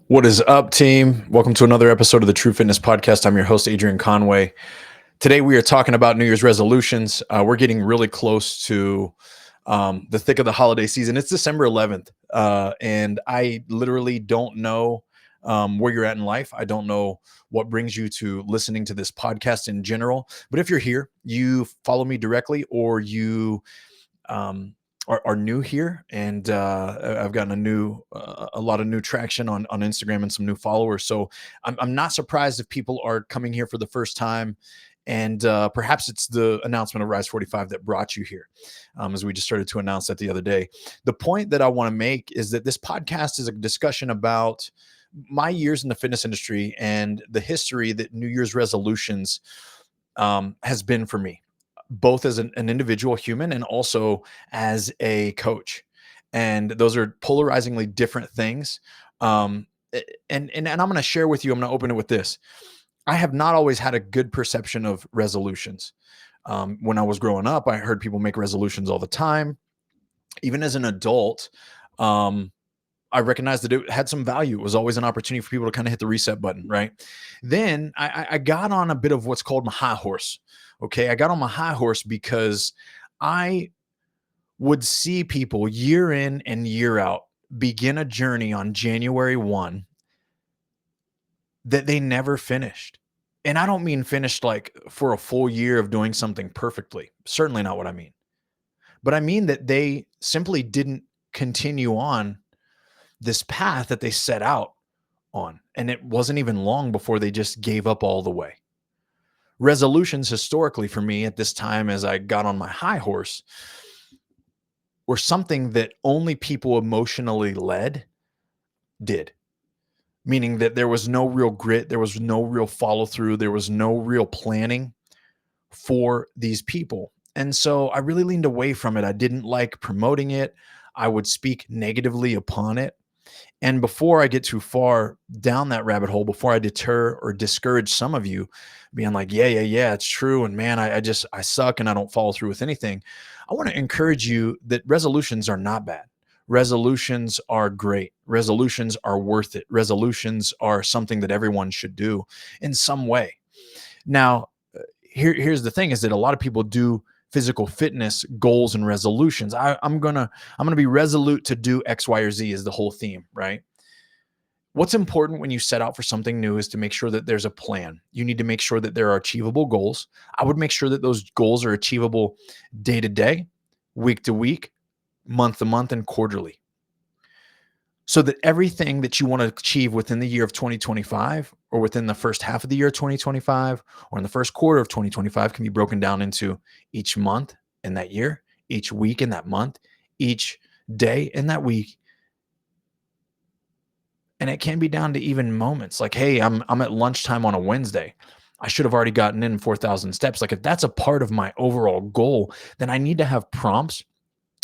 What is up, team? Welcome to another episode of the True Fitness Podcast. I'm your host, Adrian Conway. Today, we are talking about New Year's resolutions. We're getting really close to the thick of the holiday season. It's December 11th, and I literally don't know where you're at in life. I don't know what brings you to listening to this podcast in general. But if you're here, you follow me directly, or you are new here, and I've gotten a lot of new traction on Instagram and some new followers. So I'm not surprised if people are coming here for the first time, and perhaps it's the announcement of Rise45 that brought you here, as we just started to announce that the other day. The point that I want to make is that this podcast is a discussion about my years in the fitness industry and the history that New Year's resolutions has been for me, both as an individual human and also as a coach. And those are polarizingly different things. And I'm going to share with you, I'm going to open it with this. I have not always had a good perception of resolutions. When I was growing up, I heard people make resolutions all the time. Even as an adult, I recognized that it had some value. It was always an opportunity for people to kind of hit the reset button, right? Then I got on a bit of what's called my high horse. Okay, I got on my high horse because I would see people year in and year out begin a journey on January 1 that they never finished. And I don't mean finished like for a full year of doing something perfectly. Certainly not what I mean. But I mean that they simply didn't continue on this path that they set out on. And it wasn't even long before they just gave up all the way. Resolutions historically for me at this time, as I got on my high horse, were something that only people emotionally led did. Meaning that there was no real grit, there was no real follow through, there was no real planning for these people. And so I really leaned away from it. I didn't like promoting it. I would speak negatively upon it. And before I get too far down that rabbit hole, before I deter or discourage some of you being like, yeah, it's true. And man, I suck and I don't follow through with anything. I want to encourage you that resolutions are not bad. Resolutions are great. Resolutions are worth it. Resolutions are something that everyone should do in some way. Now, here's the thing is that a lot of people do physical fitness goals and resolutions. I'm gonna be resolute to do X, Y, or Z is the whole theme, right? What's important when you set out for something new is to make sure that there's a plan. You need to make sure that there are achievable goals. I would make sure that those goals are achievable day to day, week to week, month to month, and quarterly, so that everything that you want to achieve within the year of 2025, or within the first half of the year of 2025, or in the first quarter of 2025, can be broken down into each month in that year, each week in that month, each day in that week. And it can be down to even moments like, hey, I'm at lunchtime on a Wednesday. I should have already gotten in 4,000 steps. Like, if that's a part of my overall goal, then I need to have prompts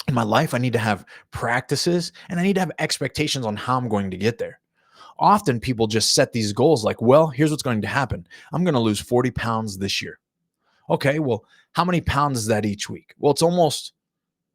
in my life. I need to have practices, and I need to have expectations on how I'm going to get there. Often people just set these goals like, well, here's what's going to happen. I'm going to lose 40 pounds this year. Okay, well, how many pounds is that each week? Well, it's almost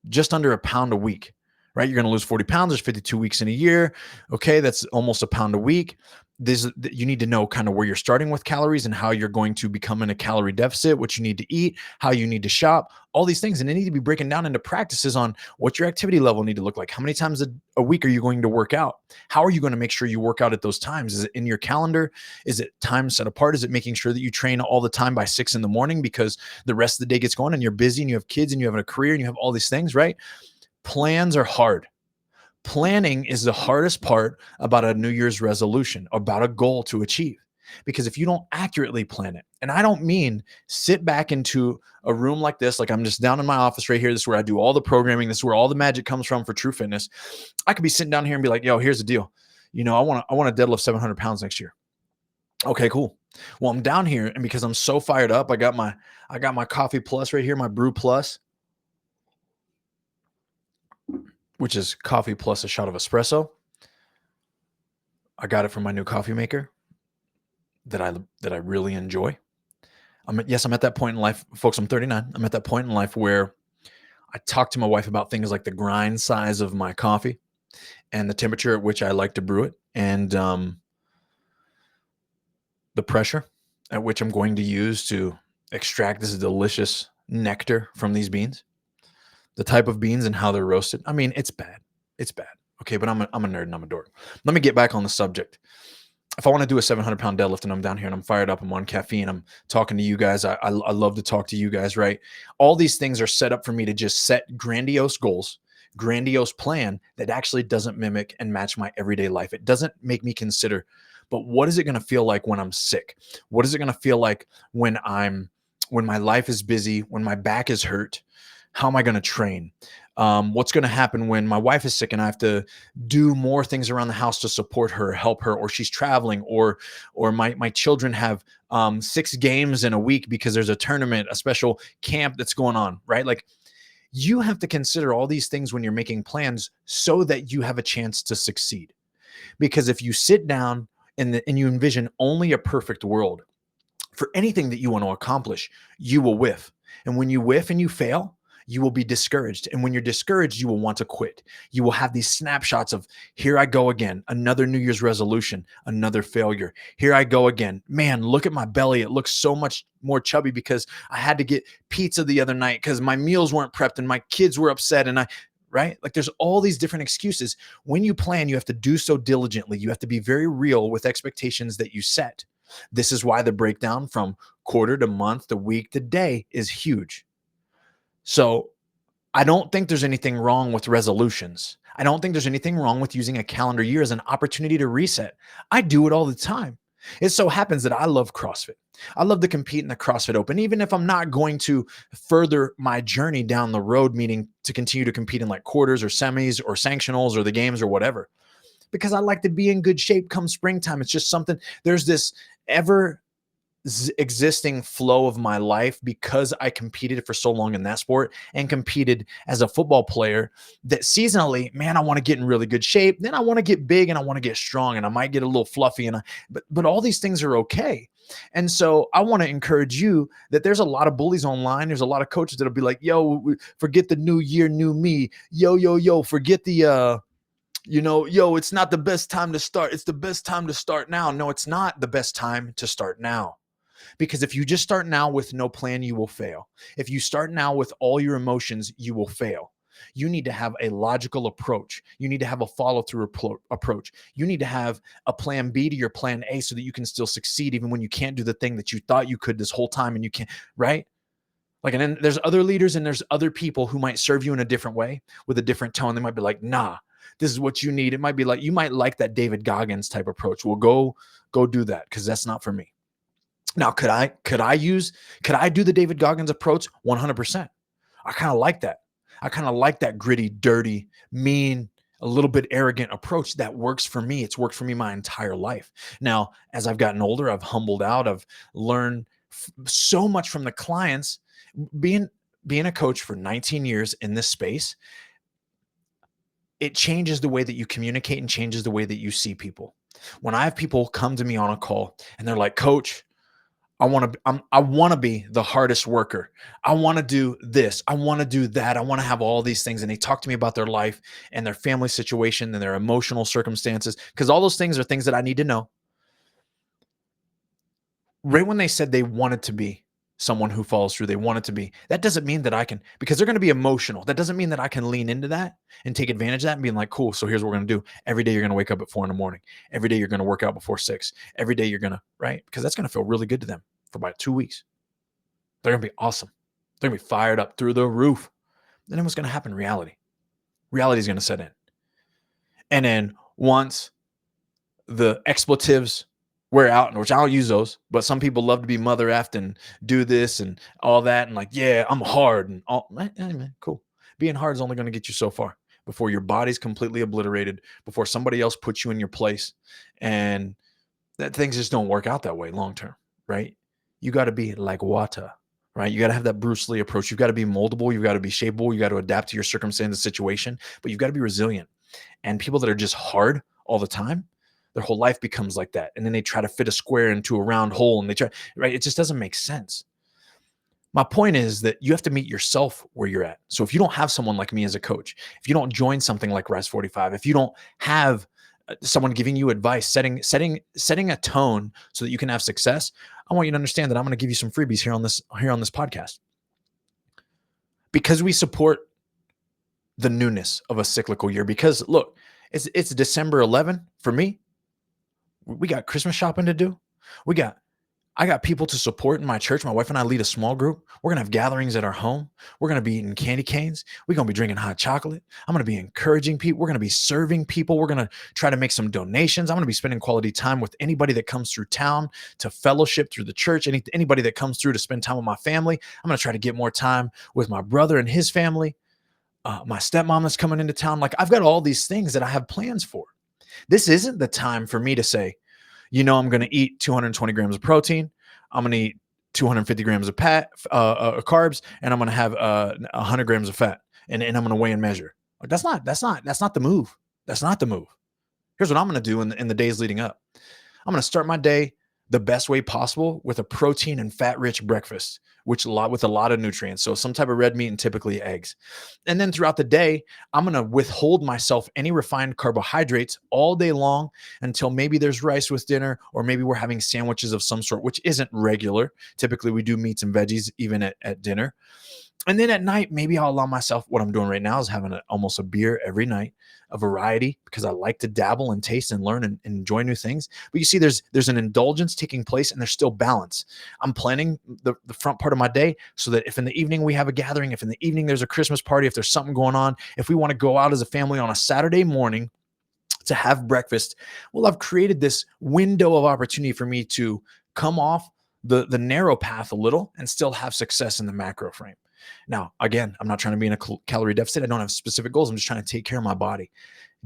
just under a pound a week, right? You're going to lose 40 pounds. There's 52 weeks in a year. Okay, that's almost a pound a week. You need to know kind of where you're starting with calories and how you're going to become in a calorie deficit, what you need to eat, how you need to shop, all these things. And they need to be breaking down into practices on what your activity level need to look like. How many times a week are you going to work out? How are you going to make sure you work out at those times? Is it in your calendar? Is it time set apart? Is it making sure that you train all the time by 6 a.m. because the rest of the day gets going and you're busy and you have kids and you have a career and you have all these things, right? Plans are hard. Planning is the hardest part about a New Year's resolution, about a goal to achieve. Because if you don't accurately plan it, and I don't mean sit back into a room like this, like I'm just down in my office right here. This is where I do all the programming. This is where all the magic comes from for True Fitness. I could be sitting down here and be like, yo, here's the deal. I want to deadlift 700 pounds next year. Okay, cool. Well, I'm down here, and because I'm so fired up, I got my coffee plus right here, my brew plus, which is coffee plus a shot of espresso. I got it from my new coffee maker that I really enjoy. I'm at that point in life, folks. I'm 39. I'm at that point in life where I talk to my wife about things like the grind size of my coffee and the temperature at which I like to brew it, and the pressure at which I'm going to use to extract this delicious nectar from these beans, the type of beans and how they're roasted. I mean, it's bad. It's bad. Okay, but I'm a nerd and I'm a dork. Let me get back on the subject. If I want to do a 700-pound deadlift and I'm down here and I'm fired up, I'm on caffeine, I'm talking to you guys. I love to talk to you guys, right? All these things are set up for me to just set grandiose goals, grandiose plan that actually doesn't mimic and match my everyday life. It doesn't make me consider, but what is it going to feel like when I'm sick? What is it going to feel like when my life is busy, when my back is hurt? How am I going to train? What's going to happen when my wife is sick and I have to do more things around the house to support her, help her, or she's traveling, or my children have 6 games in a week because there's a tournament, a special camp that's going on, right? Like, you have to consider all these things when you're making plans so that you have a chance to succeed. Because if you sit down and you envision only a perfect world for anything that you want to accomplish, you will whiff. And when you whiff and you fail, you will be discouraged. And when you're discouraged, you will want to quit. You will have these snapshots of, here I go again, another New Year's resolution, another failure. Here I go again. Man, look at my belly. It looks so much more chubby because I had to get pizza the other night because my meals weren't prepped and my kids were upset and right? Like, there's all these different excuses. When you plan, you have to do so diligently. You have to be very real with expectations that you set. This is why the breakdown from quarter to month to week to day is huge. So I don't think there's anything wrong with resolutions. I don't think there's anything wrong with using a calendar year as an opportunity to reset. I do it all the time. It so happens that I love CrossFit. I love to compete in the CrossFit Open, even if I'm not going to further my journey down the road, meaning to continue to compete in like quarters or semis or sanctionals or the games or whatever, because I like to be in good shape come springtime. It's just something, there's this ever existing flow of my life because I competed for so long in that sport and competed as a football player that seasonally, man, I want to get in really good shape. Then I want to get big and I want to get strong and I might get a little fluffy but all these things are okay. And so I want to encourage you that there's a lot of bullies online. There's a lot of coaches that'll be like, yo, forget the new year, new me. Yo, forget the, yo, it's not the best time to start. It's the best time to start now. No, it's not the best time to start now. Because if you just start now with no plan, you will fail. If you start now with all your emotions, you will fail. You need to have a logical approach. You need to have a follow-through approach. You need to have a plan B to your plan A so that you can still succeed even when you can't do the thing that you thought you could this whole time and you can't, right? Like, and then there's other leaders and there's other people who might serve you in a different way with a different tone. They might be like, nah, this is what you need. It might be like, you might like that David Goggins type approach. Well, go do that because that's not for me. Now, could I do the David Goggins approach? 100%. I kind of like that. I kind of like that gritty, dirty, mean, a little bit arrogant approach that works for me. It's worked for me my entire life. Now, as I've gotten older, I've humbled out. I've learned so much from the clients. Being a coach for 19 years in this space, it changes the way that you communicate and changes the way that you see people. When I have people come to me on a call and they're like, Coach, I want to be the hardest worker. I want to do this. I want to do that. I want to have all these things. And they talk to me about their life and their family situation and their emotional circumstances, because all those things are things that I need to know. Right when they said they wanted to be someone who follows through, they wanted to be, that doesn't mean that I can, because they're going to be emotional. That doesn't mean that I can lean into that and take advantage of that and being like, cool, so here's what we're going to do. Every day you're going to wake up at 4 a.m. Every day you're going to work out before 6. Every day you're going to, right? Because that's going to feel really good to them for about 2 weeks. They're going to be awesome. They're going to be fired up through the roof. Then what's going to happen? Reality is going to set in. And then once the expletives wear out, which I don't use those, but some people love to be mother effed and do this and all that. And like, yeah, I'm hard and all, man, cool. Being hard is only going to get you so far before your body's completely obliterated, before somebody else puts you in your place. And that things just don't work out that way long-term, right? You got to be like water, right? You got to have that Bruce Lee approach. You've got to be moldable. You've got to be shapeable. You got to adapt to your circumstance and situation, but you've got to be resilient. And people that are just hard all the time, their whole life becomes like that. And then they try to fit a square into a round hole and they try, right? It just doesn't make sense. My point is that you have to meet yourself where you're at. So if you don't have someone like me as a coach, if you don't join something like Rise 45, if you don't have someone giving you advice, setting a tone so that you can have success, I want you to understand that I'm going to give you some freebies here on this podcast. Because we support the newness of a cyclical year, because look, it's December 11 for me. We got Christmas shopping to do. I got people to support in my church. My wife and I lead a small group. We're going to have gatherings at our home. We're going to be eating candy canes. We're going to be drinking hot chocolate. I'm going to be encouraging people. We're going to be serving people. We're going to try to make some donations. I'm going to be spending quality time with anybody that comes through town to fellowship through the church, anybody that comes through to spend time with my family. I'm going to try to get more time with my brother and his family, my stepmom that's coming into town. Like, I've got all these things that I have plans for. This isn't the time for me to say, I'm going to eat 220 grams of protein. I'm going to eat 250 grams of carbs, and I'm going to have 100 grams of fat, and I'm going to weigh and measure. Like, that's not the move. That's not the move. Here's what I'm going to do in the days leading up. I'm going to start my day the best way possible with a protein and fat rich breakfast, with a lot of nutrients. So some type of red meat and typically eggs. And then throughout the day, I'm going to withhold myself any refined carbohydrates all day long until maybe there's rice with dinner, or maybe we're having sandwiches of some sort, which isn't regular. Typically we do meats and veggies even at dinner. And then at night, maybe I'll allow myself, what I'm doing right now is having almost a beer every night, a variety, because I like to dabble and taste and learn and enjoy new things. But you see, there's an indulgence taking place, and there's still balance. I'm planning the front part of my day so that if in the evening we have a gathering, if in the evening there's a Christmas party, if there's something going on, if we want to go out as a family on a Saturday morning to have breakfast, well, I've created this window of opportunity for me to come off the narrow path a little and still have success in the macro frame. Now, again, I'm not trying to be in a calorie deficit. I don't have specific goals. I'm just trying to take care of my body.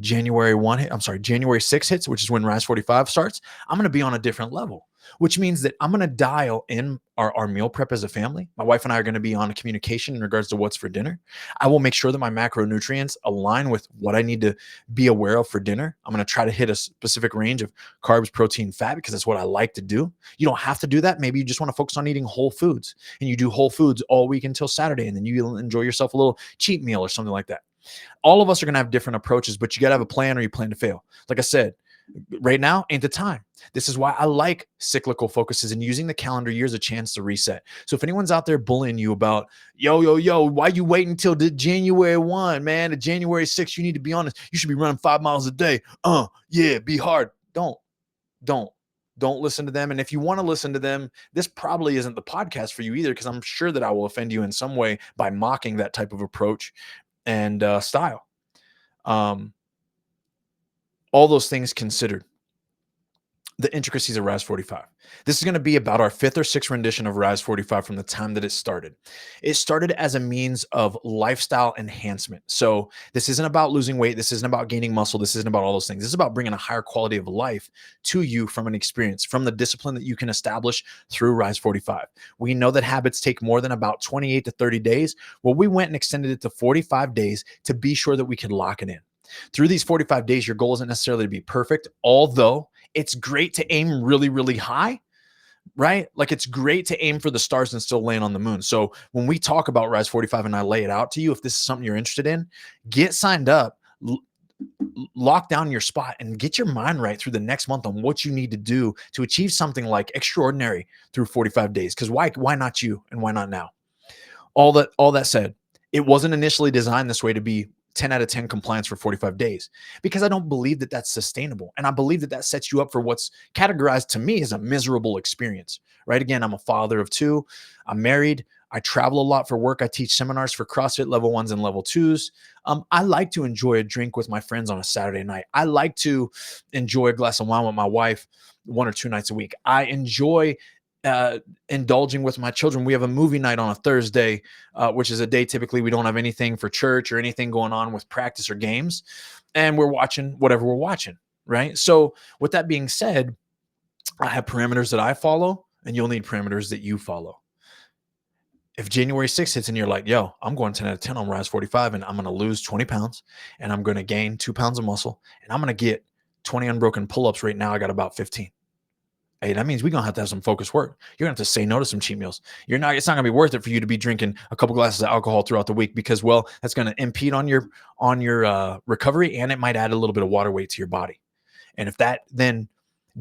January 6 hits, which is when Rise 45 starts. I'm going to be on a different level, which means that I'm going to dial in our meal prep as a family. My wife and I are going to be on a communication in regards to what's for dinner. I will make sure that my macronutrients align with what I need to be aware of for dinner. I'm going to try to hit a specific range of carbs, protein, fat, because that's what I like to do. You don't have to do that. Maybe you just want to focus on eating whole foods, and you do whole foods all week until Saturday, and then you enjoy yourself a little cheat meal or something like that. All of us are going to have different approaches, but you got to have a plan or you plan to fail. Like I said, right now ain't the time. This is why I like cyclical focuses and using the calendar year as a chance to reset. So if anyone's out there bullying you about, yo, why you waiting until the January 1, man? The January 6, you need to be honest. You should be running 5 miles a day. Yeah, be hard. Don't listen to them. And if you want to listen to them, this probably isn't the podcast for you either, because I'm sure that I will offend you in some way by mocking that type of approach and style. All those things considered, the intricacies of Rise 45. This is going to be about our 5th or 6th rendition of Rise 45 from the time that it started. It started as a means of lifestyle enhancement. So this isn't about losing weight. This isn't about gaining muscle. This isn't about all those things. This is about bringing a higher quality of life to you from an experience, from the discipline that you can establish through Rise 45. We know that habits take more than about 28 to 30 days. Well, we went and extended it to 45 days to be sure that we could lock it in. Through these 45 days, your goal isn't necessarily to be perfect, although it's great to aim really, really high, right? Like, it's great to aim for the stars and still land on the moon. So when we talk about Rise 45 and I lay it out to you, if this is something you're interested in, get signed up, lock down your spot, and get your mind right through the next month on what you need to do to achieve something like extraordinary through 45 days. Because why not you, and why not now? All that said, it wasn't initially designed this way to be 10 out of 10 compliance for 45 days, because I don't believe that that's sustainable. And I believe that that sets you up for what's categorized to me as a miserable experience, right? Again, I'm a father of 2. I'm married. I travel a lot for work. I teach seminars for CrossFit level 1s and level 2s. I like to enjoy a drink with my friends on a Saturday night. I like to enjoy a glass of wine with my wife 1 or 2 nights a week. I enjoy indulging with my children. We have a movie night on a Thursday, which is a day typically we don't have anything for church or anything going on with practice or games, and we're watching whatever we're watching, right? So with that being said, I have parameters that I follow, and you'll need parameters that you follow. If January 6th hits and you're like, yo, I'm going 10 out of 10 on Rise 45, and I'm going to lose 20 pounds, and I'm going to gain 2 pounds of muscle, and I'm going to get 20 unbroken pull-ups right now, I got about 15. Hey, that means we're gonna have to have some focused work. You're gonna have to say no to some cheat meals. It's not gonna be worth it for you to be drinking a couple glasses of alcohol throughout the week because, well, that's gonna impede on your recovery, and it might add a little bit of water weight to your body. And if that then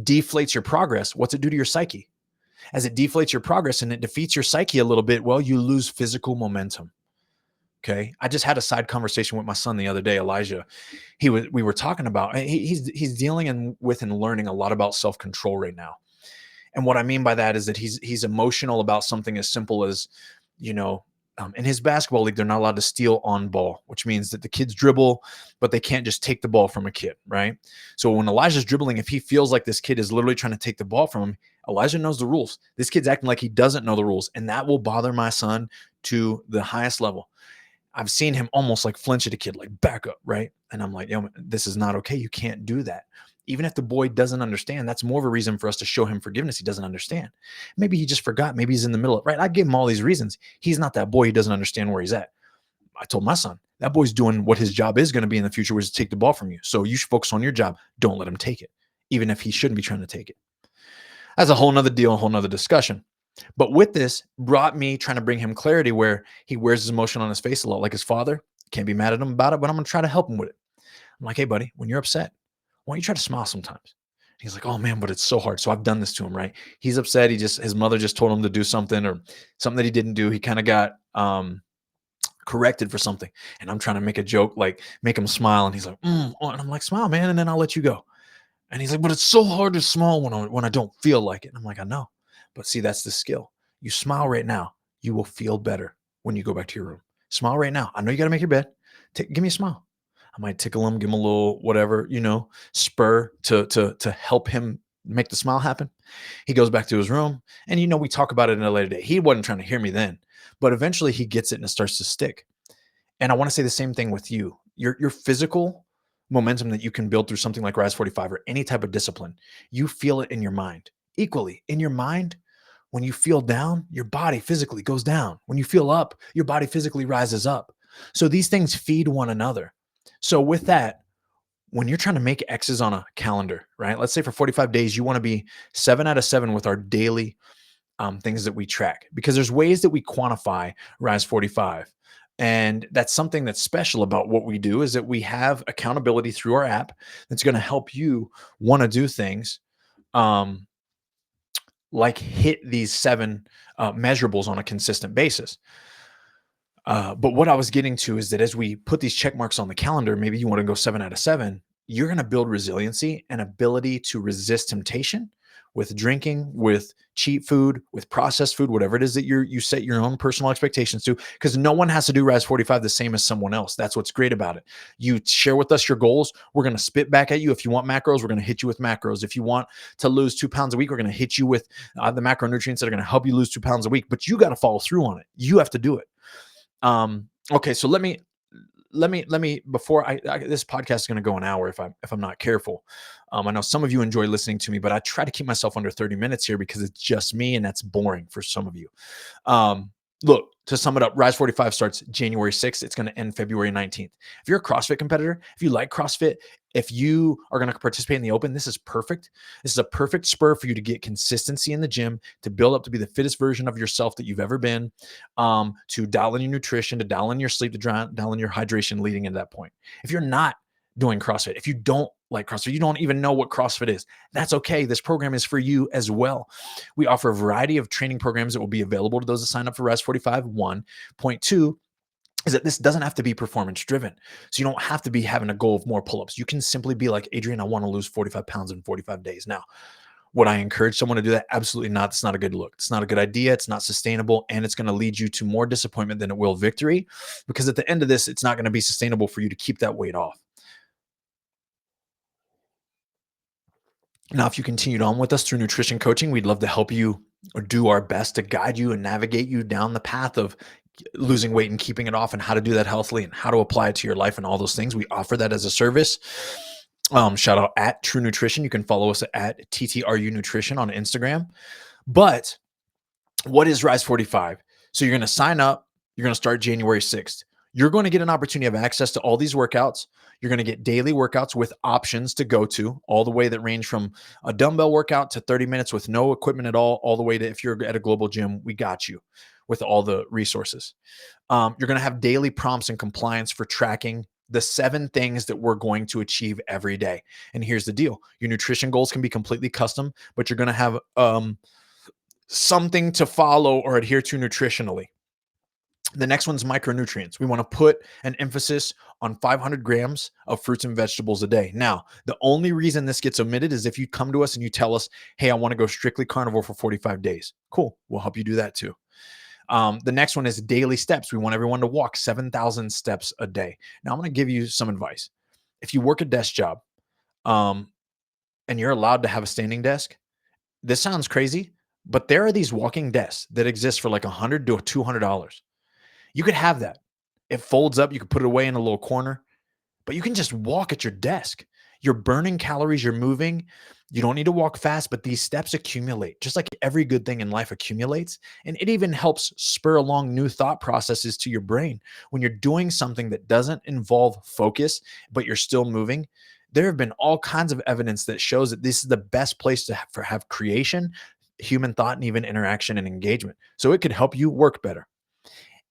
deflates your progress, what's it do to your psyche? As it deflates your progress and it defeats your psyche a little bit, well, you lose physical momentum. Okay. I just had a side conversation with my son the other day, Elijah. We were talking about, he's dealing with and learning a lot about self-control right now. And what I mean by that is that he's emotional about something as simple as, you know, in his basketball league, they're not allowed to steal on ball, which means that the kids dribble, but they can't just take the ball from a kid, right? So when Elijah's dribbling, if he feels like this kid is literally trying to take the ball from him, Elijah knows the rules. This kid's acting like he doesn't know the rules, and that will bother my son to the highest level. I've seen him almost like flinch at a kid, like back up, right? And I'm like, yo, this is not okay. You can't do that. Even if the boy doesn't understand, that's more of a reason for us to show him forgiveness. He doesn't understand. Maybe he just forgot. Maybe he's in the middle of, right? I gave him all these reasons. He's not that boy. He doesn't understand where he's at. I told my son, that boy's doing what his job is going to be in the future, which is to take the ball from you. So you should focus on your job. Don't let him take it, even if he shouldn't be trying to take it. That's a whole nother deal, a whole nother discussion. But with this brought me trying to bring him clarity where he wears his emotion on his face a lot, like his father. Can't be mad at him about it, but I'm going to try to help him with it. I'm like, hey, buddy, when you're upset, why don't you try to smile sometimes? He's like, oh man, but it's so hard. So I've done this to him, right? He's upset. His mother just told him to do something or something that he didn't do. He kind of got corrected for something. And I'm trying to make a joke, like make him smile. And he's like, and I'm like, smile, man. And then I'll let you go. And he's like, but it's so hard to smile when I don't feel like it. And I'm like, I know. But see, that's the skill. You smile right now. You will feel better when you go back to your room. Smile right now. I know you got to make your bed. Give me a smile. I might tickle him, give him a little whatever, spur to help him make the smile happen. He goes back to his room, and we talk about it in a later day. He wasn't trying to hear me then, but eventually he gets it and it starts to stick. And I want to say the same thing with you. Your physical momentum that you can build through something like Rise45 or any type of discipline, you feel it in your mind. Equally, in your mind, when you feel down, your body physically goes down. When you feel up, your body physically rises up. So these things feed one another. So with that, when you're trying to make X's on a calendar, right? Let's say for 45 days, you want to be 7 out of 7 with our daily things that we track, because there's ways that we quantify Rise 45. And that's something that's special about what we do is that we have accountability through our app that's going to help you want to do things like hit these 7 measurables on a consistent basis. But what I was getting to is that as we put these check marks on the calendar, maybe you want to go 7 out of 7, you're going to build resiliency and ability to resist temptation with drinking, with cheap food, with processed food, whatever it is that you set your own personal expectations to, because no one has to do Rise 45 the same as someone else. That's what's great about it. You share with us your goals. We're going to spit back at you. If you want macros, we're going to hit you with macros. If you want to lose 2 pounds a week, we're going to hit you with the macronutrients that are going to help you lose 2 pounds a week, but you got to follow through on it. You have to do it. Okay. So let me, before this podcast is going to go an hour if I'm not careful. I know some of you enjoy listening to me, but I try to keep myself under 30 minutes here because it's just me and that's boring for some of you. Look, to sum it up, Rise 45 starts January 6th. It's going to end February 19th. If you're a CrossFit competitor, if you like CrossFit, if you are going to participate in the open, this is perfect. This is a perfect spur for you to get consistency in the gym, to build up to be the fittest version of yourself that you've ever been, to dial in your nutrition, to dial in your sleep, to dial in your hydration leading into that point. If you're not doing CrossFit, if you don't like CrossFit, you don't even know what CrossFit is, that's okay. This program is for you as well. We offer a variety of training programs that will be available to those that sign up for Rise 45. 1.2 is that this doesn't have to be performance driven. So you don't have to be having a goal of more pull-ups. You can simply be like, Adrian, I want to lose 45 pounds in 45 days. Now, would I encourage someone to do that? Absolutely not. It's not a good look. It's not a good idea. It's not sustainable. And it's going to lead you to more disappointment than it will victory, because at the end of this, it's not going to be sustainable for you to keep that weight off. Now, if you continued on with us through nutrition coaching, we'd love to help you or do our best to guide you and navigate you down the path of losing weight and keeping it off, and how to do that healthily and how to apply it to your life and all those things. We offer that as a service. Shout out at True Nutrition. You can follow us at TTRU Nutrition on Instagram. But what is Rise 45? So you're going to sign up. You're going to start January 6th. You're going to get an opportunity to have access to all these workouts. You're going to get daily workouts with options to go to, all the way that range from a dumbbell workout to 30 minutes with no equipment at all the way to if you're at a global gym, we got you with all the resources. You're going to have daily prompts and compliance for tracking the 7 things that we're going to achieve every day. And here's the deal. Your nutrition goals can be completely custom, but you're going to have something to follow or adhere to nutritionally. The next one's micronutrients. We want to put an emphasis on 500 grams of fruits and vegetables a day. Now, the only reason this gets omitted is if you come to us and you tell us, hey, I want to go strictly carnivore for 45 days. Cool. We'll help you do that too. The next one is daily steps. We want everyone to walk 7,000 steps a day. Now, I'm going to give you some advice. If you work a desk job and you're allowed to have a standing desk, this sounds crazy, but there are these walking desks that exist for like $100 to $200. You could have that. It folds up. You could put it away in a little corner, but you can just walk at your desk. You're burning calories. You're moving. You don't need to walk fast, but these steps accumulate just like every good thing in life accumulates. And it even helps spur along new thought processes to your brain. When you're doing something that doesn't involve focus, but you're still moving, there have been all kinds of evidence that shows that this is the best place to have creation, human thought, and even interaction and engagement. So it could help you work better.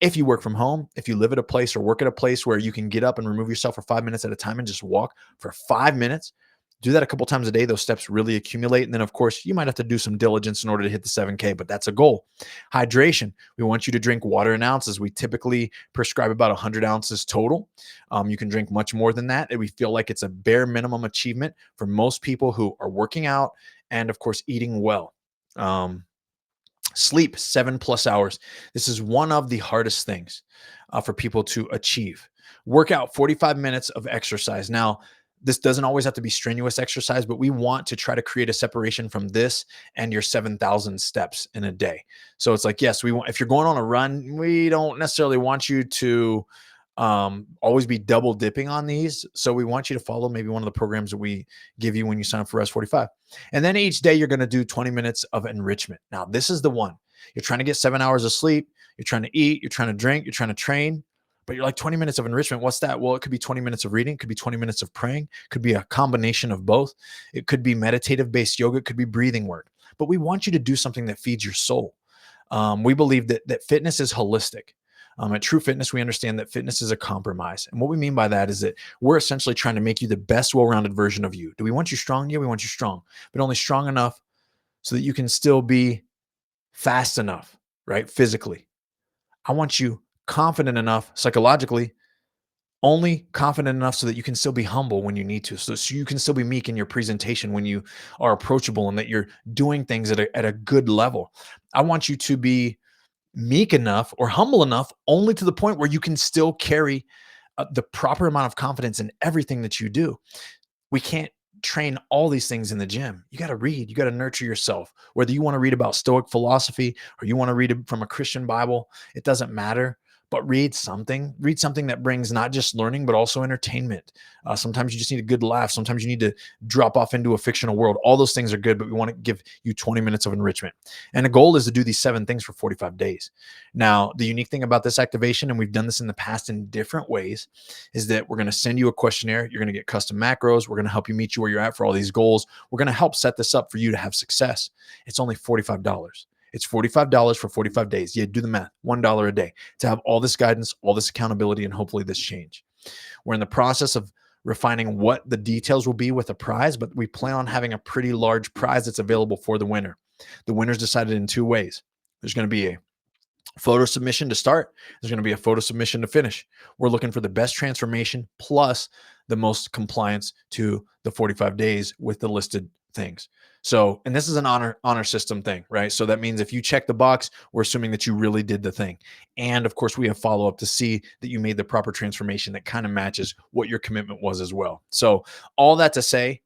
If you work from home, if you live at a place or work at a place where you can get up and remove yourself for 5 minutes at a time and just walk for 5 minutes, do that a couple times a day. Those steps really accumulate. And then, of course, you might have to do some diligence in order to hit the 7K, but that's a goal. Hydration. We want you to drink water in ounces. We typically prescribe about 100 ounces total. You can drink much more than that. And we feel like it's a bare minimum achievement for most people who are working out and, of course, eating well. Sleep 7+ hours. This is one of the hardest things for people to achieve. Workout 45 minutes of exercise. Now, this doesn't always have to be strenuous exercise, but we want to try to create a separation from this and your 7,000 steps in a day. So it's like, yes, we want, if you're going on a run, we don't necessarily want you to always be double dipping on these. So we want you to follow maybe one of the programs that we give you when you sign up for Rise45. And then each day you're going to do 20 minutes of enrichment. Now, this is the one. You're trying to get 7 hours of sleep. You're trying to eat. You're trying to drink. You're trying to train. But you're like 20 minutes of enrichment. What's that? Well, it could be 20 minutes of reading. It could be 20 minutes of praying. It could be a combination of both. It could be meditative-based yoga. It could be breathing work. But we want you to do something that feeds your soul. We believe that fitness is holistic. At True Fitness, we understand that fitness is a compromise. And what we mean by that is that we're essentially trying to make you the best well-rounded version of you. Do we want you strong? Yeah, we want you strong, but only strong enough so that you can still be fast enough, right? Physically. I want you confident enough psychologically, only confident enough so that you can still be humble when you need to. So you can still be meek in your presentation when you are approachable and that you're doing things at a good level. I want you to be meek enough or humble enough only to the point where you can still carry the proper amount of confidence in everything that you do. We can't train all these things in the gym. You got to read, you got to nurture yourself. Whether you want to read about Stoic philosophy or you want to read from a Christian Bible, it doesn't matter. But read something that brings not just learning, but also entertainment. Sometimes you just need a good laugh. Sometimes you need to drop off into a fictional world. All those things are good, but we want to give you 20 minutes of enrichment. And the goal is to do these 7 things for 45 days. Now, the unique thing about this activation, and we've done this in the past in different ways, is that we're going to send you a questionnaire. You're going to get custom macros. We're going to help you meet you where you're at for all these goals. We're going to help set this up for you to have success. It's only $45. It's $45 for 45 days. Yeah, do the math. $1 a day to have all this guidance, all this accountability, and hopefully this change. We're in the process of refining what the details will be with the prize, but we plan on having a pretty large prize that's available for the winner. The winner's decided in 2 ways. There's going to be a photo submission to start. There's going to be a photo submission to finish. We're looking for the best transformation plus the most compliance to the 45 days with the listed things. So, and this is an honor system thing, right? So that means if you check the box, we're assuming that you really did the thing. And of course, we have follow-up to see that you made the proper transformation that kind of matches what your commitment was as well. So all that to say,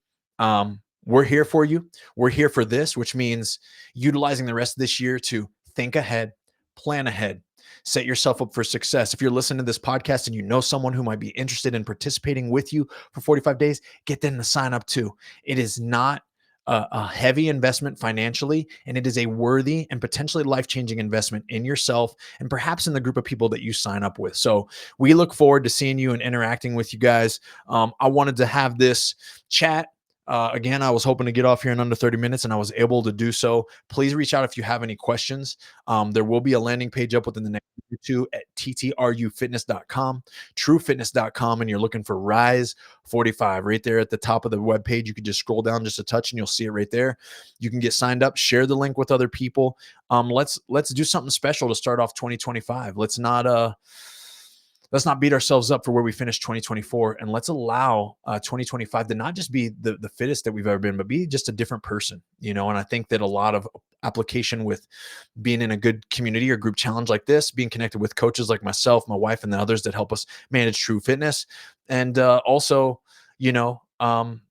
we're here for you. We're here for this, which means utilizing the rest of this year to think ahead, plan ahead, set yourself up for success. If you're listening to this podcast and you know someone who might be interested in participating with you for 45 days, get them to sign up too. It is not a heavy investment financially, and it is a worthy and potentially life-changing investment in yourself and perhaps in the group of people that you sign up with. So we look forward to seeing you and interacting with you guys. I wanted to have this chat. Again, I was hoping to get off here in under 30 minutes, and I was able to do so. Please reach out if you have any questions. There will be a landing page up within the next week or two at ttrufitness.com, truefitness.com, and you're looking for Rise45 right there at the top of the webpage. You can just scroll down just a touch and you'll see it right there. You can get signed up, share the link with other people. Let's do something special to start off 2025. Let's not beat ourselves up for where we finished 2024, and let's allow 2025 to not just be the fittest that we've ever been, but be just a different person, And I think that a lot of application with being in a good community or group challenge like this, being connected with coaches like myself, my wife, and the others that help us manage True Fitness, and also, you know, um,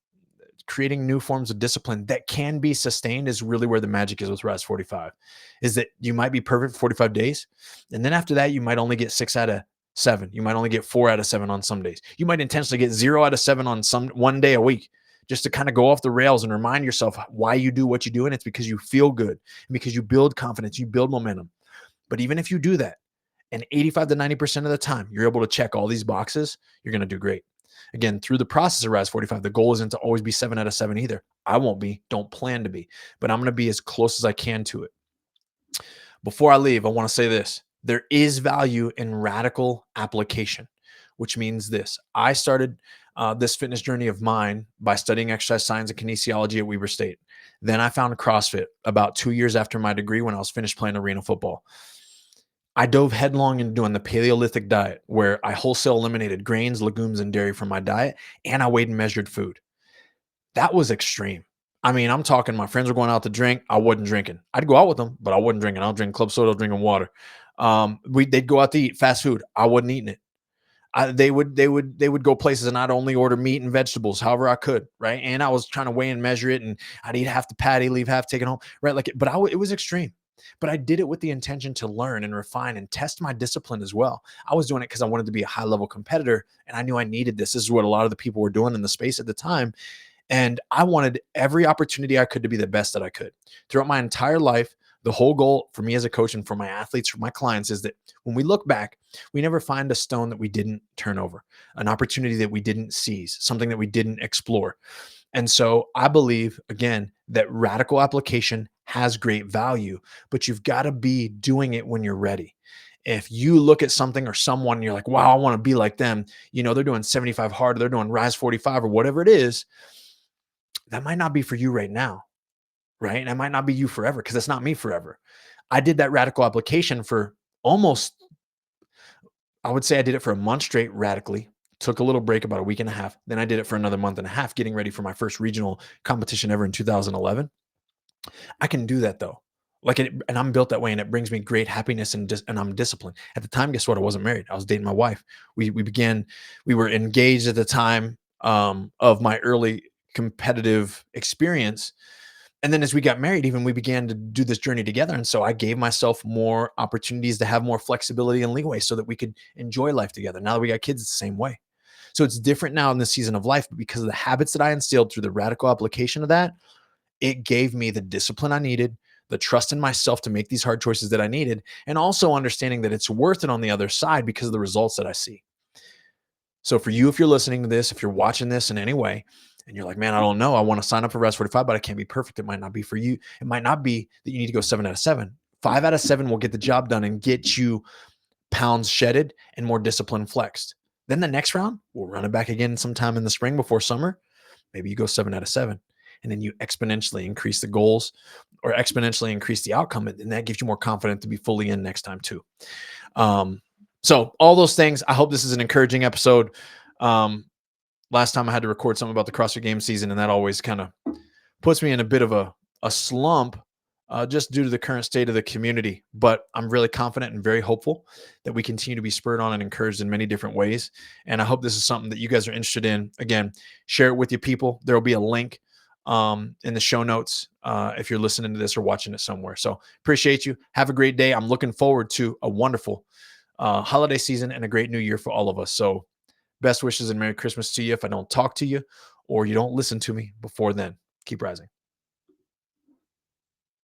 creating new forms of discipline that can be sustained is really where the magic is with Rise 45. Is that you might be perfect for 45 days, and then after that, you might only get 6 out of 7. You might only get 4 out of 7 on some days. You might intentionally get 0 out of 7 on some one day a week, just to kind of go off the rails and remind yourself why you do what you do. And it's because you feel good and because you build confidence, you build momentum. But even if you do that, and 85 to 90% of the time, you're able to check all these boxes, you're going to do great. Again, through the process of Rise 45, the goal isn't to always be 7 out of 7 either. I won't be, don't plan to be, but I'm going to be as close as I can to it. Before I leave, I want to say this. There is value in radical application, which means this. I started this fitness journey of mine by studying exercise science and kinesiology at Weber State. Then I found CrossFit about 2 years after my degree when I was finished playing arena football. I dove headlong into doing the Paleolithic diet, where I wholesale eliminated grains, legumes, and dairy from my diet, and I weighed and measured food. That was extreme. I mean, I'm talking my friends were going out to drink. I wasn't drinking. I'd go out with them, but I wasn't drinking. I'll drink club soda, I'll drinking water. They'd go out to eat fast food. I wasn't eating it. They would go places and I'd only order meat and vegetables, however I could, right? And I was trying to weigh and measure it, and I'd eat half the patty, leave half, take it home, right? It was extreme. But I did it with the intention to learn and refine and test my discipline as well. I was doing it because I wanted to be a high level competitor, and I knew I needed this. This is what a lot of the people were doing in the space at the time. And I wanted every opportunity I could to be the best that I could. Throughout my entire life, the whole goal for me as a coach and for my athletes, for my clients, is that when we look back, we never find a stone that we didn't turn over, an opportunity that we didn't seize, something that we didn't explore. And so I believe, again, that radical application has great value, but you've got to be doing it when you're ready. If you look at something or someone and you're like, wow, I want to be like them, they're doing 75 hard, they're doing Rise 45 or whatever it is, that might not be for you right now, right? And that might not be you forever, because that's not me forever. I did that radical application for almost, I would say I did it for a month straight radically, took a little break about a week and a half. Then I did it for another month and a half, getting ready for my first regional competition ever in 2011. I can do that though. And I'm built that way, and it brings me great happiness, and I'm disciplined. At the time, guess what? I wasn't married. I was dating my wife. We were engaged at the time of my early competitive experience. And then as we got married, even we began to do this journey together. And so I gave myself more opportunities to have more flexibility and leeway so that we could enjoy life together. Now that we got kids, it's the same way. So it's different now in this season of life, but because of the habits that I instilled through the radical application of that, it gave me the discipline I needed, the trust in myself to make these hard choices that I needed, and also understanding that it's worth it on the other side because of the results that I see. So for you, if you're listening to this, if you're watching this in any way, and you're like, man, I don't know, I want to sign up for Rise 45, but I can't be perfect. It might not be for you. It might not be that you need to go 7 out of 7. 5 out of 7 will get the job done and get you pounds shedded and more discipline flexed. Then the next round, we'll run it back again sometime in the spring before summer. Maybe you go 7 out of 7. And then you exponentially increase the goals or exponentially increase the outcome. And that gives you more confidence to be fully in next time too. So all those things, I hope this is an encouraging episode. Last time I had to record something about the CrossFit Games season, and that always kind of puts me in a bit of a slump just due to the current state of the community. But I'm really confident and very hopeful that we continue to be spurred on and encouraged in many different ways. And I hope this is something that you guys are interested in. Again, share it with your people. There will be a link in the show notes if you're listening to this or watching it somewhere. So appreciate you. Have a great day. I'm looking forward to a wonderful holiday season and a great new year for all of us. So best wishes and Merry Christmas to you if I don't talk to you or you don't listen to me before then. Keep rising.